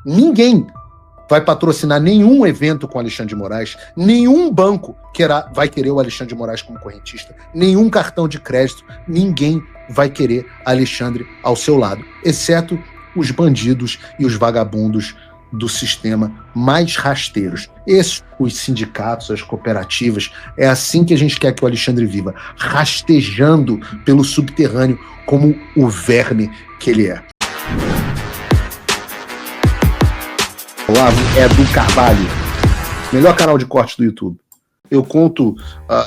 Ninguém vai patrocinar nenhum evento com Alexandre de Moraes, nenhum banco vai querer o Alexandre de Moraes como correntista, nenhum cartão de crédito, ninguém vai querer Alexandre ao seu lado, exceto os bandidos e os vagabundos do sistema mais rasteiros. Esses, os sindicatos, as cooperativas, é assim que a gente quer que o Alexandre viva, rastejando pelo subterrâneo como o verme que ele é. Olavo é do Carvalho, melhor canal de corte do YouTube. Eu conto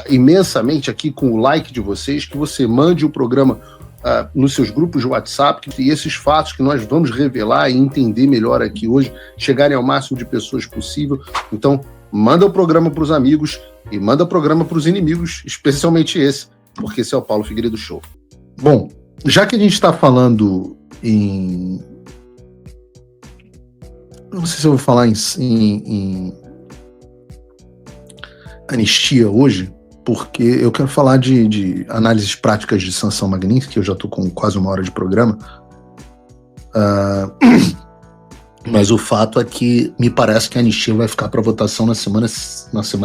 imensamente aqui com o like de vocês, que você mande o programa nos seus grupos de WhatsApp, e esses fatos que nós vamos revelar e entender melhor aqui hoje, chegarem ao máximo de pessoas possível. Então, manda o programa para os amigos e manda o programa para os inimigos, especialmente esse, porque esse é o Paulo Figueiredo Show. Bom, já que a gente está falando em... Não sei se eu vou falar em anistia hoje, porque eu quero falar de análises práticas de sanção magnífica, que eu já estou com quase 1 hora de programa. Mas o fato é que me parece que a anistia vai ficar para votação na semana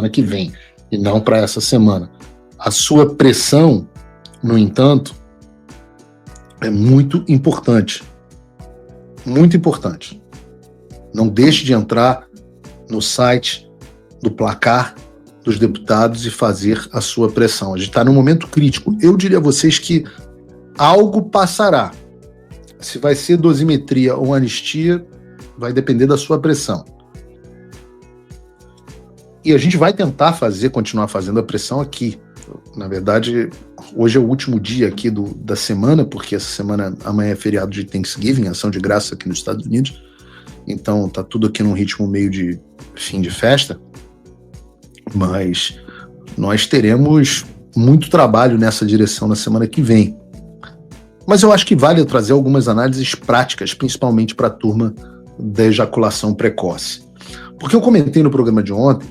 que vem, e não para essa semana. A sua pressão, no entanto, é muito importante. Muito importante. Não deixe de entrar no site do Placar dos Deputados e fazer a sua pressão. A gente está num momento crítico. Eu diria a vocês que algo passará. Se vai ser dosimetria ou anistia, vai depender da sua pressão. E a gente vai tentar continuar fazendo a pressão aqui. Na verdade, hoje é o último dia aqui da semana, porque essa semana, amanhã é feriado de Thanksgiving, ação de graça aqui nos Estados Unidos. Então tá tudo aqui num ritmo meio de fim de festa, mas nós teremos muito trabalho nessa direção na semana que vem. Mas eu acho que vale eu trazer algumas análises práticas, principalmente para a turma da ejaculação precoce. Porque eu comentei no programa de ontem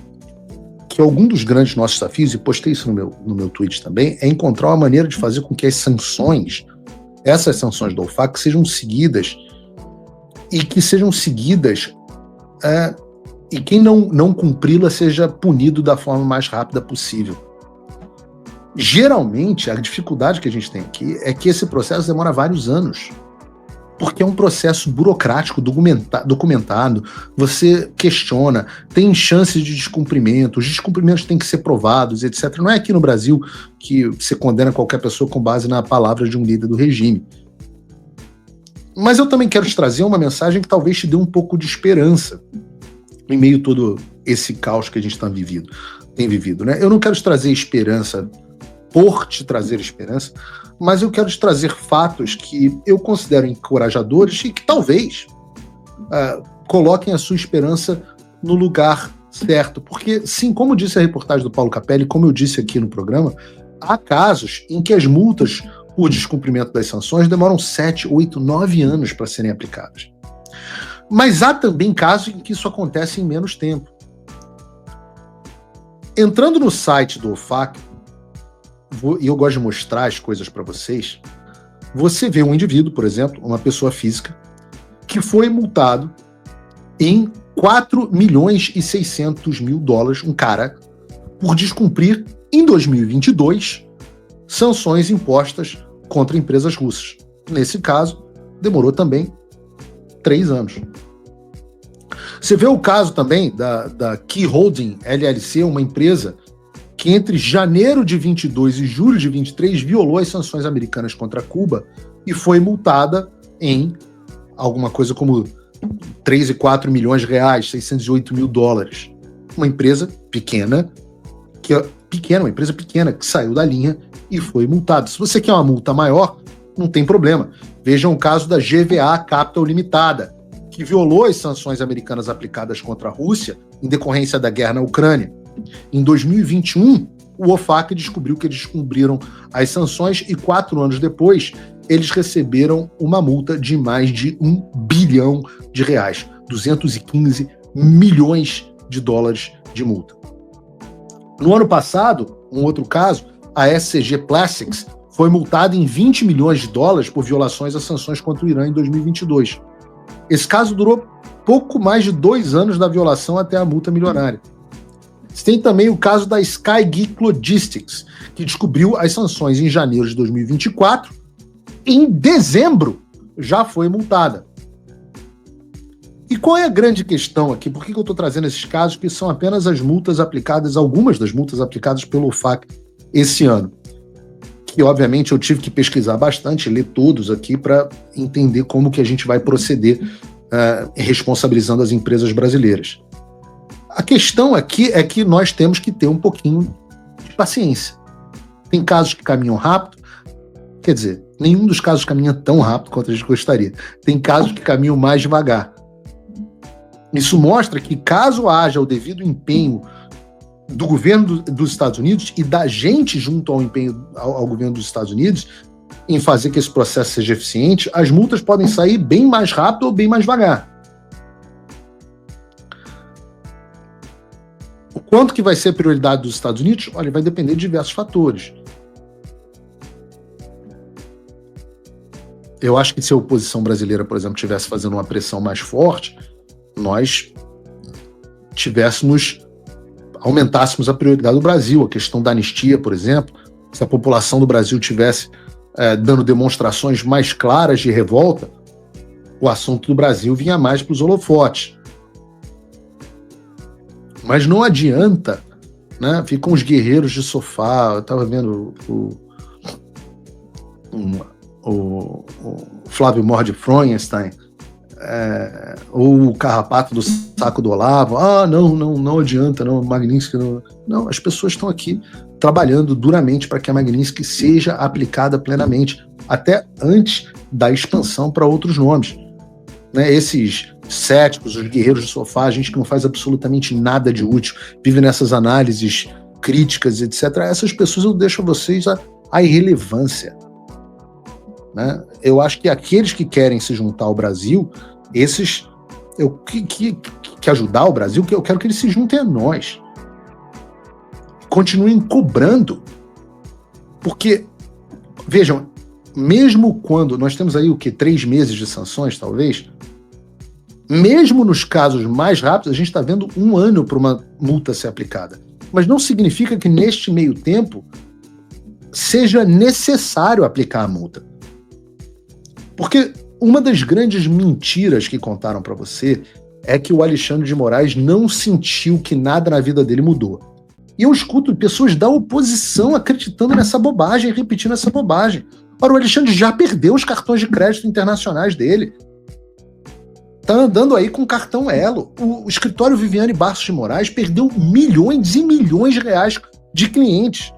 que algum dos grandes nossos desafios, e postei isso no meu tweet também, é encontrar uma maneira de fazer com que essas sanções do OFAC sejam seguidas, e que sejam seguidas e quem não cumpri-la seja punido da forma mais rápida possível. Geralmente, a dificuldade que a gente tem aqui é que esse processo demora vários anos, porque é um processo burocrático, documentado, você questiona, tem chances de descumprimento, os descumprimentos têm que ser provados, etc. Não é aqui no Brasil que você condena qualquer pessoa com base na palavra de um líder do regime. Mas eu também quero te trazer uma mensagem que talvez te dê um pouco de esperança em meio a todo esse caos que a gente tem vivido, né? Eu não quero te trazer esperança por te trazer esperança, mas eu quero te trazer fatos que eu considero encorajadores e que talvez coloquem a sua esperança no lugar certo. Porque, sim, como disse a reportagem do Paulo Capelli, como eu disse aqui no programa, há casos em que as multas por descumprimento das sanções demoram 7, 8, 9 anos para serem aplicadas. Mas há também casos em que isso acontece em menos tempo. Entrando no site do OFAC, e eu gosto de mostrar as coisas para vocês, você vê um indivíduo, por exemplo, uma pessoa física, que foi multado em 4.600.000 dólares, um cara, por descumprir, em 2022, sanções impostas contra empresas russas. Nesse caso, demorou também 3 anos. Você vê o caso também da Key Holding LLC, uma empresa que entre janeiro de 22 e julho de 23 violou as sanções americanas contra Cuba e foi multada em alguma coisa como 3,4 milhões de reais, 608 mil dólares. Uma empresa pequena, uma empresa pequena que saiu da linha e foi multada. Se você quer uma multa maior, não tem problema. Vejam o caso da GVA Capital Limitada, que violou as sanções americanas aplicadas contra a Rússia em decorrência da guerra na Ucrânia. Em 2021, o OFAC descobriu que eles descumpriram as sanções e 4 anos depois, eles receberam uma multa de mais de 1 bilhão de reais, 215 milhões de dólares de multa. No ano passado, um outro caso, a SCG Plastics foi multada em 20 milhões de dólares por violações às sanções contra o Irã em 2022. Esse caso durou pouco mais de 2 anos da violação até a multa milionária. Você tem também o caso da Sky Geek Logistics, que descobriu as sanções em janeiro de 2024 e em dezembro já foi multada. E qual é a grande questão aqui? Por que eu estou trazendo esses casos que são apenas as multas aplicadas, algumas das multas aplicadas pelo OFAC esse ano? Que, obviamente, eu tive que pesquisar bastante, ler todos aqui para entender como que a gente vai proceder responsabilizando as empresas brasileiras. A questão aqui é que nós temos que ter um pouquinho de paciência. Tem casos que caminham rápido, quer dizer, nenhum dos casos caminha tão rápido quanto a gente gostaria. Tem casos que caminham mais devagar. Isso mostra que, caso haja o devido empenho do governo dos Estados Unidos e da gente junto ao empenho ao governo dos Estados Unidos em fazer que esse processo seja eficiente, as multas podem sair bem mais rápido ou bem mais devagar. O quanto que vai ser a prioridade dos Estados Unidos? Olha, vai depender de diversos fatores. Eu acho que se a oposição brasileira, por exemplo, estivesse fazendo uma pressão mais forte, nós aumentássemos a prioridade do Brasil, a questão da anistia, por exemplo. Se a população do Brasil tivesse dando demonstrações mais claras de revolta, o assunto do Brasil vinha mais para os holofotes. Mas não adianta, né? Ficam os guerreiros de sofá. Eu estava vendo o Flávio Mord Freudenstein, ou o carrapato do saco do Olavo. Não adianta, não, Magnitsky não. Não, as pessoas estão aqui trabalhando duramente para que a Magnitsky seja aplicada plenamente, até antes da expansão para outros nomes. Né? Esses céticos, os guerreiros de sofá, a gente que não faz absolutamente nada de útil, vive nessas análises críticas, etc. Essas pessoas eu deixo a vocês a irrelevância. Né? Eu acho que aqueles que querem se juntar ao Brasil, esses que ajudar o Brasil, que eu quero que eles se juntem a nós. Continuem cobrando. Porque, vejam, mesmo quando nós temos aí 3 meses de sanções, talvez, mesmo nos casos mais rápidos, a gente está vendo 1 ano para uma multa ser aplicada. Mas não significa que neste meio tempo seja necessário aplicar a multa. Porque uma das grandes mentiras que contaram para você é que o Alexandre de Moraes não sentiu que nada na vida dele mudou. E eu escuto pessoas da oposição acreditando nessa bobagem, repetindo essa bobagem. Ora, o Alexandre já perdeu os cartões de crédito internacionais dele. Tá andando aí com cartão Elo. O escritório Viviane Barços de Moraes perdeu milhões e milhões de reais de clientes.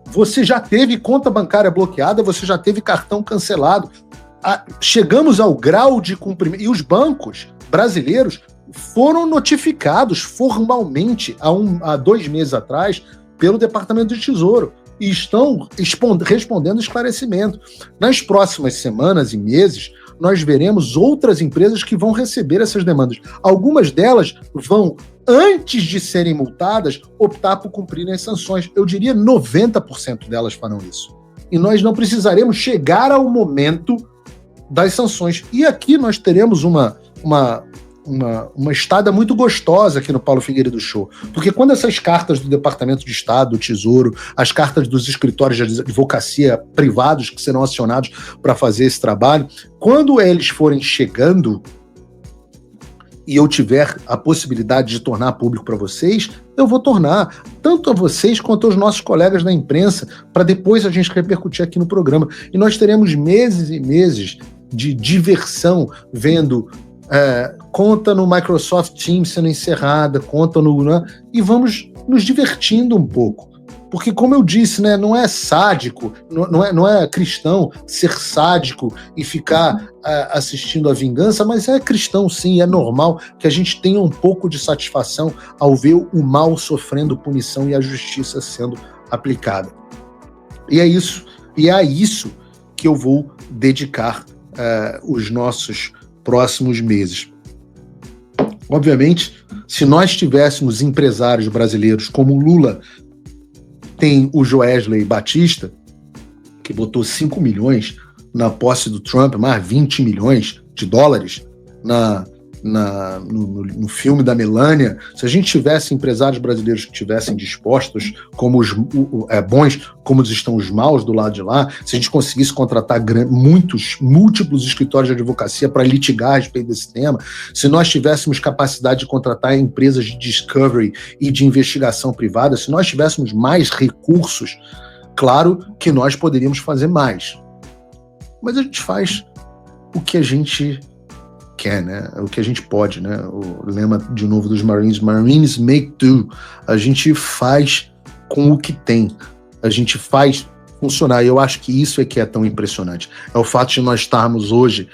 Você já teve conta bancária bloqueada, você já teve cartão cancelado. Chegamos ao grau de cumprimento. E os bancos brasileiros foram notificados formalmente há 2 meses atrás pelo Departamento de Tesouro e estão respondendo esclarecimento. Nas próximas semanas e meses, nós veremos outras empresas que vão receber essas demandas. Algumas delas vão, antes de serem multadas, optar por cumprirem as sanções. Eu diria 90% delas farão isso. E nós não precisaremos chegar ao momento das sanções. E aqui nós teremos uma estada muito gostosa aqui no Paulo Figueiredo Show. Porque quando essas cartas do Departamento de Estado, do Tesouro, as cartas dos escritórios de advocacia privados que serão acionados para fazer esse trabalho, quando eles forem chegando e eu tiver a possibilidade de tornar público para vocês, eu vou tornar, tanto a vocês quanto aos nossos colegas da imprensa, para depois a gente repercutir aqui no programa. E nós teremos meses e meses de diversão vendo conta no Microsoft Teams sendo encerrada, conta no... Né, e vamos nos divertindo um pouco. Porque, como eu disse, né, não é sádico, não é cristão ser sádico e ficar assistindo a vingança, mas é cristão sim, é normal que a gente tenha um pouco de satisfação ao ver o mal sofrendo punição e a justiça sendo aplicada. E é isso que eu vou dedicar os nossos próximos meses. Obviamente, se nós tivéssemos empresários brasileiros como o Lula, tem o Joesley Batista, que botou 5 milhões na posse do Trump, mais 20 milhões de dólares, no filme da Melânia, se a gente tivesse empresários brasileiros que tivessem dispostos, como os bons, como estão os maus do lado de lá, se a gente conseguisse contratar múltiplos escritórios de advocacia para litigar a respeito desse tema, se nós tivéssemos capacidade de contratar empresas de discovery e de investigação privada, se nós tivéssemos mais recursos, claro que nós poderíamos fazer mais. Mas a gente faz o que a gente quer, né? O que a gente pode, né? O lema, de novo, dos Marines make do. A gente faz com o que tem. A gente faz funcionar. E eu acho que isso é que é tão impressionante. É o fato de nós estarmos hoje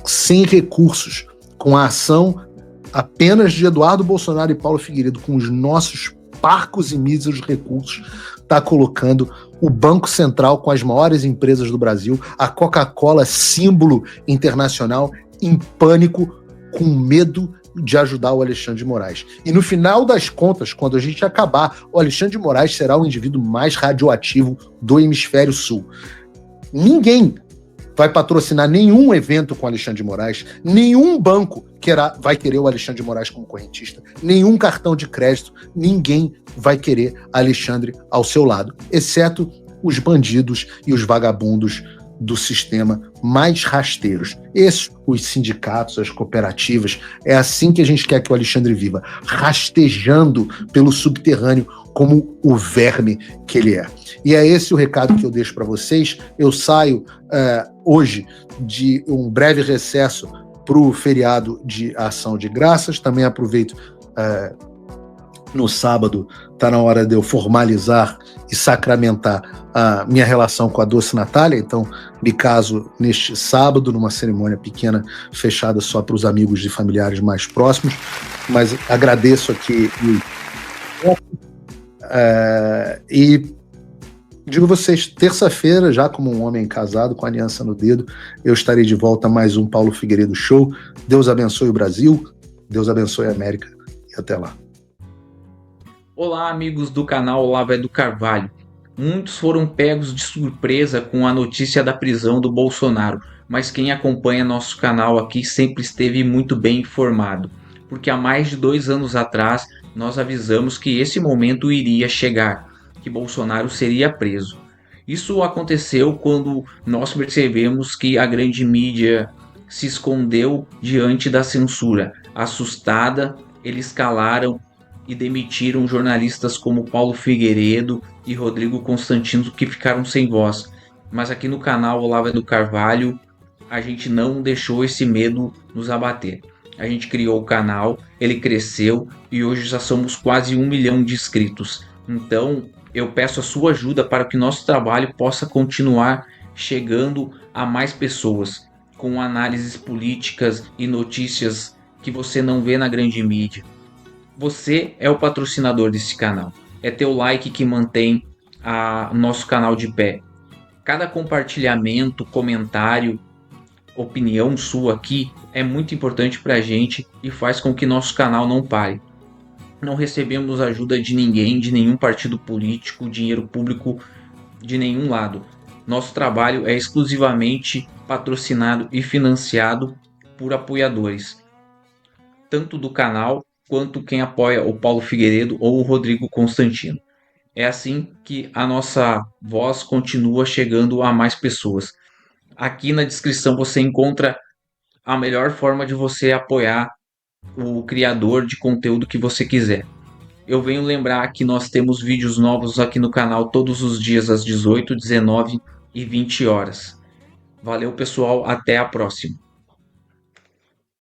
sem recursos, com a ação apenas de Eduardo Bolsonaro e Paulo Figueiredo, com os nossos parcos e míseros recursos, está colocando o Banco Central com as maiores empresas do Brasil, a Coca-Cola, símbolo internacional, em pânico, com medo de ajudar o Alexandre de Moraes. E no final das contas, quando a gente acabar, o Alexandre de Moraes será o indivíduo mais radioativo do hemisfério sul. Ninguém vai patrocinar nenhum evento com o Alexandre de Moraes, nenhum banco vai querer o Alexandre de Moraes como correntista, nenhum cartão de crédito, ninguém vai querer Alexandre ao seu lado, exceto os bandidos e os vagabundos do sistema mais rasteiros. Esses, os sindicatos, as cooperativas, é assim que a gente quer que o Alexandre viva, rastejando pelo subterrâneo como o verme que ele é. E é esse o recado que eu deixo para vocês. Eu saio hoje de um breve recesso para o feriado de Ação de Graças. Também aproveito no sábado, está na hora de eu formalizar e sacramentar a minha relação com a Doce Natália, então me caso neste sábado, numa cerimônia pequena, fechada só para os amigos e familiares mais próximos, mas agradeço aqui e digo a vocês, terça-feira, já como um homem casado, com a aliança no dedo, eu estarei de volta a mais um Paulo Figueiredo Show. Deus abençoe o Brasil, Deus abençoe a América e até lá. Olá, amigos do canal Olavo é do Carvalho. Muitos foram pegos de surpresa com a notícia da prisão do Bolsonaro, mas quem acompanha nosso canal aqui sempre esteve muito bem informado, porque há mais de 2 anos atrás nós avisamos que esse momento iria chegar, que Bolsonaro seria preso. Isso aconteceu quando nós percebemos que a grande mídia se escondeu diante da censura. Assustada, eles calaram e demitiram jornalistas como Paulo Figueiredo e Rodrigo Constantino, que ficaram sem voz. Mas aqui no canal Olavo é do Carvalho, a gente não deixou esse medo nos abater. A gente criou o canal, ele cresceu e hoje já somos quase 1 milhão de inscritos. Então eu peço a sua ajuda para que nosso trabalho possa continuar chegando a mais pessoas, com análises políticas e notícias que você não vê na grande mídia. Você é o patrocinador desse canal. É teu like que mantém nosso canal de pé. Cada compartilhamento, comentário, opinião sua aqui é muito importante para a gente e faz com que nosso canal não pare. Não recebemos ajuda de ninguém, de nenhum partido político, dinheiro público de nenhum lado. Nosso trabalho é exclusivamente patrocinado e financiado por apoiadores, tanto do canal quanto quem apoia o Paulo Figueiredo ou o Rodrigo Constantino. É assim que a nossa voz continua chegando a mais pessoas. Aqui na descrição você encontra a melhor forma de você apoiar o criador de conteúdo que você quiser. Eu venho lembrar que nós temos vídeos novos aqui no canal todos os dias às 18, 19 e 20 horas. Valeu, pessoal, até a próxima.